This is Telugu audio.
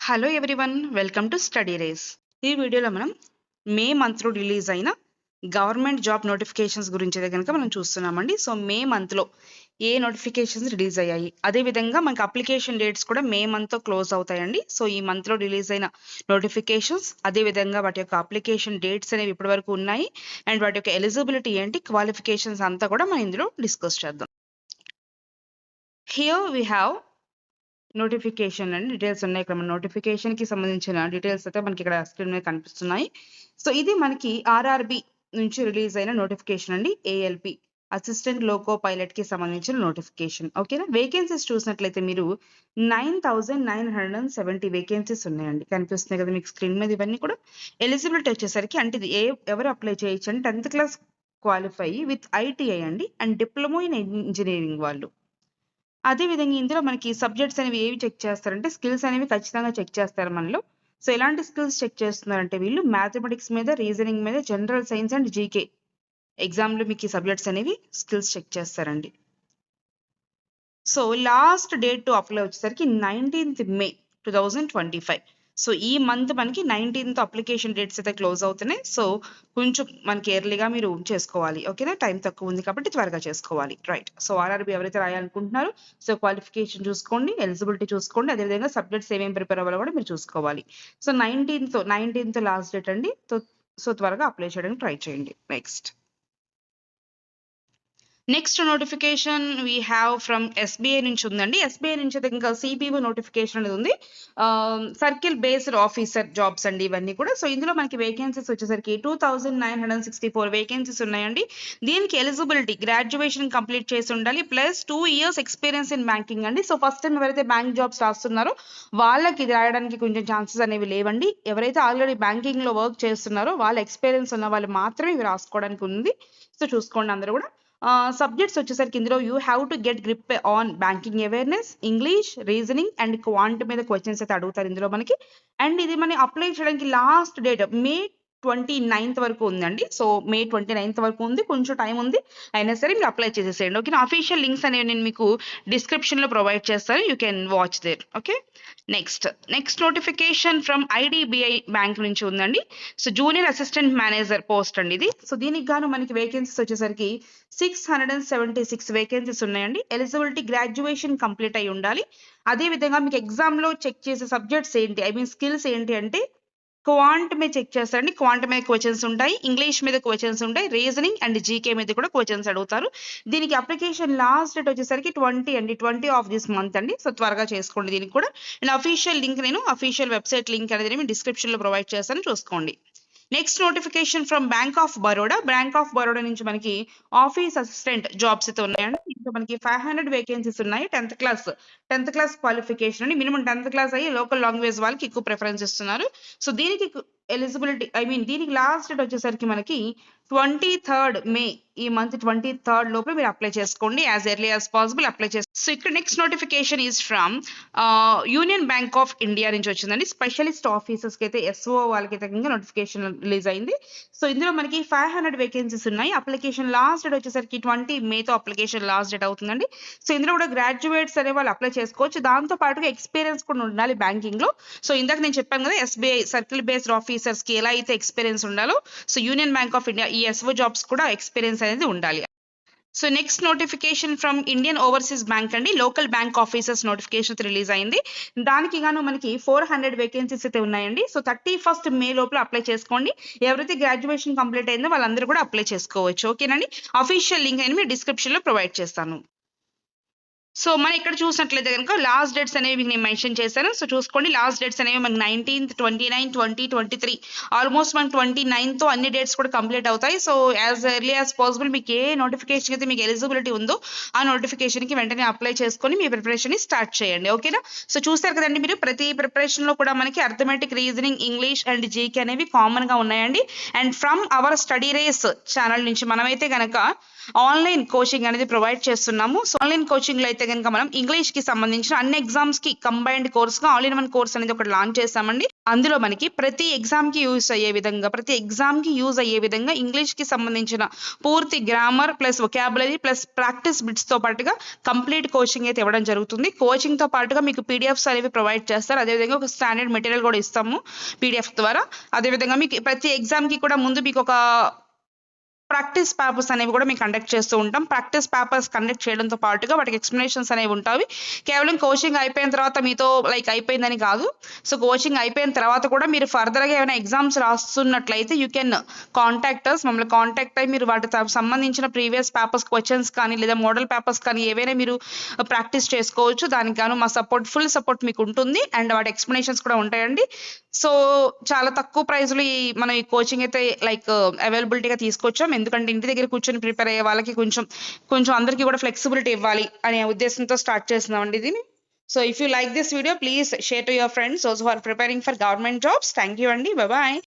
Hello everyone, welcome to study race. ఈ వీడియోలో మనం మే మంత్లో రిలీజ్ అయిన గవర్నమెంట్ జాబ్ నోటిఫికేషన్స్ గురించి అయితే కనుక మనం చూస్తున్నామండి. సో మే మంత్లో ఏ నోటిఫికేషన్స్ రిలీజ్ అయ్యాయి, అదేవిధంగా మనకి అప్లికేషన్ డేట్స్ కూడా మే మంత్తో క్లోజ్ అవుతాయండి. సో ఈ మంత్లో రిలీజ్ అయిన నోటిఫికేషన్స్, అదేవిధంగా వాటి యొక్క అప్లికేషన్ డేట్స్ అనేవి ఇప్పటి వరకు ఉన్నాయి అండ్ వాటి యొక్క ఎలిజిబిలిటీ ఏంటి, క్వాలిఫికేషన్స్ అంతా కూడా మనం ఇందులో డిస్కస్ చేద్దాం. Here we have notification and details ఉన్నాయి. ఇక్కడ మన నోటిఫికేషన్ కి సంబంధించిన డీటెయిల్స్ అయితే మనకి ఇక్కడ స్క్రీన్ మీద కనిపిస్తున్నాయి. సో ఇది మనకి ఆర్ఆర్బి నుంచి రిలీజ్ అయిన నోటిఫికేషన్ అండి. ఏఎల్పి అసిస్టెంట్ లోకో పైలట్ కి సంబంధించిన నోటిఫికేషన్. ఓకేనా. వేకెన్సీస్ చూసినట్లయితే మీరు 9,970 వేకెన్సీస్ ఉన్నాయండి. కనిపిస్తున్నాయి కదా మీకు స్క్రీన్ మీద. ఇవన్నీ కూడా ఎలిజిబిలిటీ వచ్చేసరికి అంటే ఇది ఎవరు అప్లై చేయొచ్చు అంటే 10th class qualify with ITI అండి అండ్ డిప్లొమా ఇన్ ఇంజనీరింగ్ వాళ్ళు. అదేవిధంగా ఇందులో మనకి సబ్జెక్ట్స్ అనేవి ఏవి చెక్ చేస్తారంటే స్కిల్స్ అనేవి ఖచ్చితంగా చెక్ చేస్తారు మనలో. సో ఎలాంటి స్కిల్స్ చెక్ చేస్తున్నారంటే వీళ్ళు మ్యాథమెటిక్స్ మీద, రీజనింగ్ మీద, జనరల్ సైన్స్ అండ్ జీకే ఎగ్జామ్లో మీకు ఈ సబ్జెక్ట్స్ అనేవి స్కిల్స్ చెక్ చేస్తారండి. So last date to apply వచ్చేసరికి 19th May 2025. సో ఈ మంత్ మనకి 19th అప్లికేషన్ డేట్స్ అయితే క్లోజ్ అవుతున్నాయి. సో కొంచెం మనకి ఎర్లీగా మీరు చేసుకోవాలి. ఓకేనా. టైం తక్కువ ఉంది కాబట్టి త్వరగా చేసుకోవాలి. రైట్. సో ఆర్ఆర్బి ఎవరైతే రాయాలనుకుంటున్నారో సో క్వాలిఫికేషన్ చూసుకోండి, ఎలిజిబిలిటీ చూసుకోండి, అదేవిధంగా సబ్జెక్ట్స్ ఏమేమి ప్రిపేర్ అవ్వాలో కూడా మీరు చూసుకోవాలి. సో 19th లాస్ట్ డేట్ అండి. సో త్వరగా అప్లై చేయడానికి ట్రై చేయండి. Next notification we have from SBI నుంచి ఉందండి. ఎస్బీఐ నుంచి అయితే ఇంకా సిపిఓ నోటిఫికేషన్ అనేది ఉంది. సర్కిల్ బేస్డ్ ఆఫీసర్ జాబ్స్ అండి ఇవన్నీ కూడా. సో ఇందులో మనకి వేకెన్సీస్ వచ్చేసరికి 2,964 వేకెన్సీస్ ఉన్నాయండి. దీనికి ఎలిజిబిలిటీ గ్రాడ్యుయేషన్ కంప్లీట్ చేసి ఉండాలి plus 2 years experience in banking అండి. సో ఫస్ట్ టైం ఎవరైతే బ్యాంక్ జాబ్స్ రాస్తున్నారో వాళ్ళకి ఇది రాయడానికి కొంచెం ఛాన్సెస్ అనేవి లేవండి. ఎవరైతే ఆల్రెడీ బ్యాంకింగ్ లో వర్క్ చేస్తున్నారో వాళ్ళ ఎక్స్పీరియన్స్ ఉన్న వాళ్ళు మాత్రమే ఇవి రాసుకోవడానికి ఉంది. సో చూసుకోండి అందరూ కూడా. సబ్జెక్ట్స్ వచ్చేసరికి ఇందులో you have to get grip on banking awareness, English, reasoning and quant మీద క్వశ్చన్స్ అయితే అడుగుతారు ఇందులో మనకి. అండ్ ఇది మనం అప్లై చేయడానికి లాస్ట్ డేట్ May 29th వరకు ఉందండి. సో May 29th వరకు ఉంది, కొంచెం టైం ఉంది. అయినా సరే మీరు అప్లై చేసేసేయండి. ఓకే. అఫీషియల్ లింక్స్ అనేవి నేను మీకు డిస్క్రిప్షన్ లో ప్రొవైడ్ చేస్తాను. You can watch there. Okay. Next notification from IDBI bank నుంచి ఉందండి. So junior assistant manager post అండి ఇది. సో దీనికి గాను మనకి వేకెన్సీస్ వచ్చేసరికి 676 వేకెన్సీస్ ఉన్నాయండి. ఎలిజిబిలిటీ గ్రాడ్యుయేషన్ కంప్లీట్ అయి ఉండాలి. అదే విధంగా మీకు ఎగ్జామ్ లో చెక్ చేసే సబ్జెక్ట్స్ ఏంటి, స్కిల్స్ ఏంటి అంటే క్వాంట్ మీద చెక్ చేస్తారండి. క్వాంట్ మీద క్వశ్చన్స్ ఉంటాయి, ఇంగ్లీష్ మీద క్వశ్చన్స్ ఉంటాయి, రీజనింగ్ అండ్ జీకే మీద కూడా క్వశ్చన్స్ అడుగుతారు. దీనికి అప్లికేషన్ లాస్ట్ డేట్ వచ్చేసరికి 20 ఆఫ్ దిస్ మంత్ అండి. సో త్వరగా చేసుకోండి దీనికి కూడా. అండ్ అఫీషియల్ లింక్ నేను అఫీషియల్ వెబ్సైట్ లింక్ అనేది నేను డిస్క్రిప్షన్ లో ప్రొవైడ్ చేస్తాను, చూసుకోండి. Next notification from bank of Baroda. Bank of Baroda నుంచి మనకి ఆఫీస్ అసిస్టెంట్ జాబ్స్ అయితే ఉన్నాయండి. ఇంకా మనకి 500 వేకెన్సీస్ ఉన్నాయి. 10th క్లాస్ క్వాలిఫికేషన్ అండి. మినిమం 10th క్లాస్ అయ్యి లోకల్ లాంగ్వేజ్ వాళ్ళకి ఎక్కువ ప్రిఫరెన్స్ ఇస్తున్నారు. సో దీనికి ఎలిజిబిలిటీ దీనికి లాస్ట్ డేట్ వచ్చేసరికి మనకి 23rd May, ఈ మంత్ 23rd లోపల మీరు అప్లై చేసుకోండి. As early as possible apply చేసుకోండి. సో ఇక్కడ next notification is from union Bank of India నుంచి వచ్చిందండి. స్పెషలిస్ట్ ఆఫీసర్స్ కి అయితే ఎస్ఓ వాళ్ళకి తగ్గ నోటిఫికేషన్ రిలీజ్ అయింది. సో ఇందులో మనకి 500 వేకెన్సీస్ ఉన్నాయి. అప్లికేషన్ లాస్ట్ డేట్ వచ్చేసరికి 20 May అప్లికేషన్ లాస్ట్ డేట్ అవుతుందండి. సో ఇందులో కూడా గ్రాడ్యుయేట్స్ అనే వాళ్ళు అప్లై చేసుకోవచ్చు. దాంతో పాటుగా ఎక్స్పీరియన్స్ కూడా ఉండాలి బ్యాంకింగ్ లో. సో ఇందాక నేను చెప్పాను కదా ఎస్బీఐ సర్కిల్ బేస్డ్ ఆఫీసర్స్ కి ఎలా అయితే ఎక్స్పీరియన్స్ ఉండాలో, so Union Bank of India ఈ ఎస్ఓ జాబ్స్ కూడా ఎక్స్పీరియన్స్ అనేది ఉండాలి. So next notification from Indian Overseas Bank అండి. Local bank officers notification release అయింది. దానికి గాను మనకి 400 వేకెన్సీస్ అయితే ఉన్నాయండి. సో 31st May లోపల అప్లై చేసుకోండి. ఎవరైతే గ్రాడ్యుయేషన్ కంప్లీట్ అయిందో వాళ్ళందరూ కూడా అప్లై చేసుకోవచ్చు. ఓకేనండి. అఫీషియల్ లింక్ అని మీరు డిస్క్రిప్షన్ లో ప్రొవైడ్ చేస్తాను. సో మనం ఇక్కడ చూసినట్లయితే కనుక లాస్ట్ డేట్స్ అనేవి నేను మెన్షన్ చేశాను. సో చూసుకోండి లాస్ట్ డేట్స్ అనేవి మనకి 19th, 29, 20, 23 ఆల్మోస్ట్ మనకి 29th అన్ని డేట్స్ కూడా కంప్లీట్ అవుతాయి. So as early as possible మీకు ఏ నోటిఫికేషన్ అయితే మీకు ఎలిజిబిలిటీ ఉందో ఆ నోటిఫికేషన్ కి వెంటనే అప్లై చేసుకొని మీ ప్రిపరేషన్ ని స్టార్ట్ చేయండి. ఓకేనా. సో చూస్తారు కదండి మీరు ప్రతి ప్రిపరేషన్ లో కూడా మనకి arithmetic, reasoning, English and GK అనేవి కామన్ గా ఉన్నాయండి. And from our study race channel నుంచి మనమైతే కనుక ఆన్లైన్ కోచింగ్ అనేది ప్రొవైడ్ చేస్తున్నాము. సో ఆన్లైన్ కోచింగ్ లో అయితే కనుక మనం ఇంగ్లీష్ కి సంబంధించిన అన్ని ఎగ్జామ్స్ కి కంబైన్డ్ కోర్స్ గా ఆల్ ఇన్ వన్ కోర్స్ అనేది ఒకటి లాంచ్ చేస్తామండి. అందులో మనకి ప్రతి ఎగ్జామ్కి యూజ్ అయ్యే విధంగా ఇంగ్లీష్కి సంబంధించిన పూర్తి grammar plus vocabulary plus practice బిట్స్తో పాటుగా కంప్లీట్ కోచింగ్ అయితే ఇవ్వడం జరుగుతుంది. కోచింగ్తో పాటుగా మీకు పీడిఎఫ్స్ అనేవి ప్రొవైడ్ చేస్తారు. అదేవిధంగా ఒక స్టాండర్డ్ మెటీరియల్ కూడా ఇస్తాము పీడిఎఫ్ ద్వారా. అదేవిధంగా మీకు ప్రతి ఎగ్జామ్కి కూడా ముందు మీకు ఒక ప్రాక్టీస్ పేపర్స్ అనేవి కూడా మేము కండక్ట్ చేస్తూ ఉంటాం. ప్రాక్టీస్ పేపర్స్ కండక్ట్ చేయడంతో పాటుగా వాటికి ఎక్స్ప్లెనేషన్స్ అనేవి ఉంటాయి. కేవలం కోచింగ్ అయిపోయిన తర్వాత మీతో అయిపోయిందని కాదు. సో కోచింగ్ అయిపోయిన తర్వాత కూడా మీరు ఫర్దర్గా ఏమైనా ఎగ్జామ్స్ రాస్తున్నట్లయితే యూ కెన్ కాంటాక్ట్ అస్. మమ్మల్ని కాంటాక్ట్ అయ్యి మీరు వాటికి సంబంధించిన ప్రీవియస్ పేపర్స్ క్వశ్చన్స్ కానీ లేదా మోడల్ పేపర్స్ కానీ ఏవైనా మీరు ప్రాక్టీస్ చేసుకోవచ్చు. దానికి గాను మా ఫుల్ సపోర్ట్ మీకు ఉంటుంది అండ్ వాటి ఎక్స్ప్లెనేషన్స్ కూడా ఉంటాయండి. సో చాలా తక్కువ ప్రైస్లో మనం ఈ కోచింగ్ అయితే అవైలబిలిటీగా తీసుకొచ్చాం. ఎందుకంటే ఇంటి దగ్గర కూర్చొని ప్రిపేర్ అయ్యే వాళ్ళకి కొంచెం అందరికీ కూడా ఫ్లెక్సిబిలిటీ ఇవ్వాలి అనే ఉద్దేశంతో స్టార్ట్ చేస్తున్నామండి దీన్ని. So if you like this video please share to your friends those who are preparing for government jobs. Thank you అండి. బాయ్.